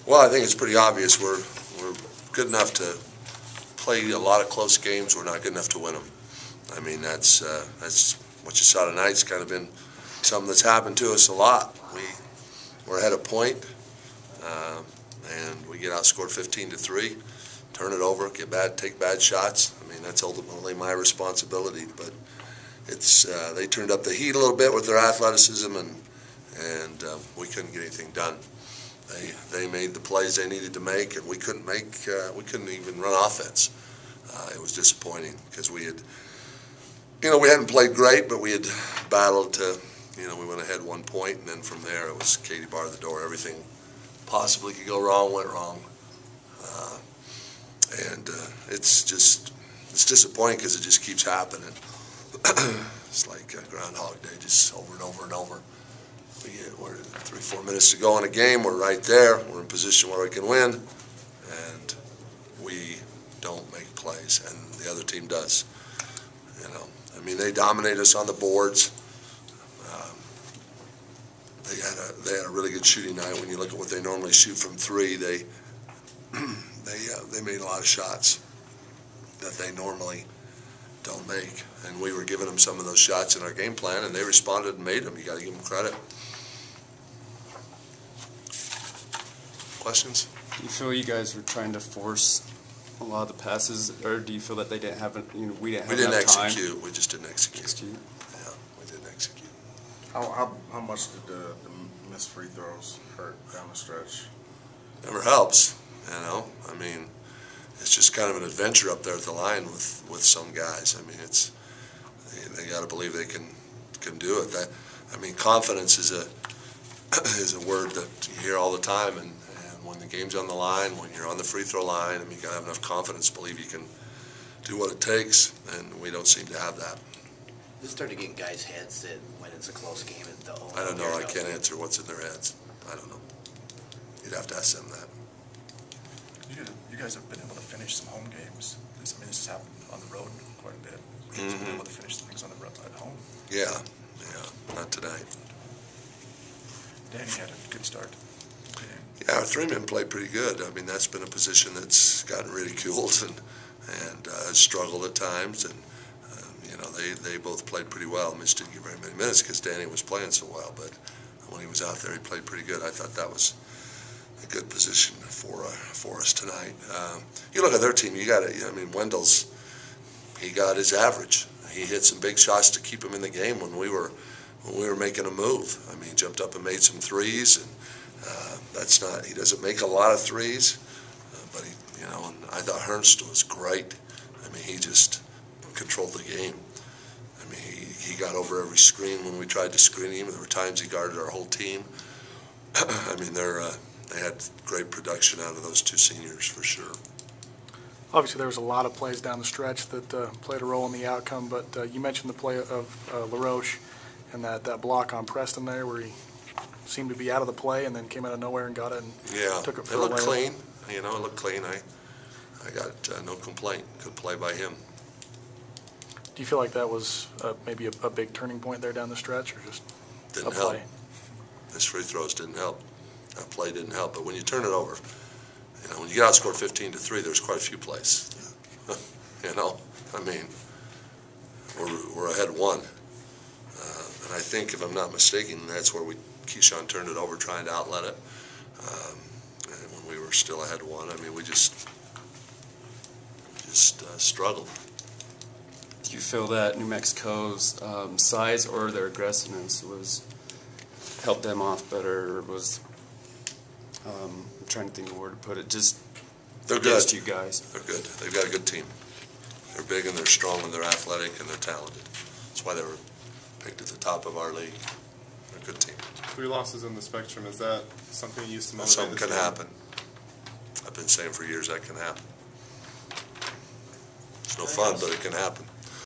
Well, I think it's pretty obvious we're good enough to play a lot of close games. We're not good enough to win them. I mean, that's what you saw tonight. It's kind of been something that's happened to us a lot. We're ahead of point, and we get outscored 15-3. Turn it over, take bad shots. I mean, that's ultimately my responsibility. But it's they turned up the heat a little bit with their athleticism, and we couldn't get anything done. They made the plays they needed to make, and we couldn't even run offense. It was disappointing because we hadn't played great, but we had battled to, we went ahead 1 point, and then from there it was Katie bar the door. Everything possibly could go wrong went wrong, and it's disappointing because it just keeps happening. It's like Groundhog Day, just over and over and over. We're 3-4 minutes to go in a game. We're right there. We're in position where we can win, and we don't make plays, and the other team does. I mean, they dominate us on the boards. They had a really good shooting night. When you look at what they normally shoot from three, they made a lot of shots that they normally don't make, and we were giving them some of those shots in our game plan, and they responded and made them. You got to give them credit. Questions? Do you feel you guys were trying to force a lot of the passes, or do you feel that they didn't have we didn't have enough time? Execute. We just didn't execute. Yeah, we didn't execute. How much did the missed free throws hurt down the stretch? Never helps, I mean, it's just kind of an adventure up there at the line with some guys. I mean, they got to believe they can do it. Confidence is a word that you hear all the time, and when the game's on the line, when you're on the free throw line, you got to have enough confidence to believe you can do what it takes, and we don't seem to have that. You started getting guys' heads that when it's a close game, I don't know. I can't answer what's in their heads. I don't know. You'd have to ask them that. You guys have been able to finish some home games. This has happened on the road quite a bit. You've been able to finish things on the road at home. Yeah, not tonight. Danny had a good start. Yeah, our three-men played pretty good. I mean, that's been a position that's gotten ridiculed and has struggled at times. And they both played pretty well. Mitch didn't get very many minutes because Danny was playing so well. But when he was out there, he played pretty good. I thought that was a good position for us tonight. You look at their team. Wendell's he got his average. He hit some big shots to keep him in the game when we were making a move. I mean, he jumped up and made some threes, and he doesn't make a lot of threes, but and I thought Hernst was great. I mean, he just controlled the game. I mean, he got over every screen when we tried to screen him. There were times he guarded our whole team. I mean, they had great production out of those two seniors for sure. Obviously, there was a lot of plays down the stretch that played a role in the outcome, but you mentioned the play of LaRoche and that block on Preston there where he seemed to be out of the play and then came out of nowhere and got it and took it for a layup. It looked clean. It looked clean. I got no complaint. Good play by him. Do you feel like that was maybe a big turning point there down the stretch, or just didn't a help? play? His free throws didn't help. That play didn't help. But when you turn it over, when you get outscored 15-3, there's quite a few plays. I mean, we're ahead 1. And I think, if I'm not mistaken, that's where Keyshawn turned it over trying to outlet it. And when we were still ahead 1, I mean, we just struggled. Do you feel that New Mexico's size or their aggressiveness helped them off better, or was I'm trying to think of where to put it, just they're against good. you guys? They're good. They've got a good team. They're big and they're strong and they're athletic and they're talented. That's why they were picked at the top of our league. They're a good team. 3 losses in the Spectrum, is that something you used to motivate? Something can happen. I've been saying for years that can happen. It's no fun, but it can happen.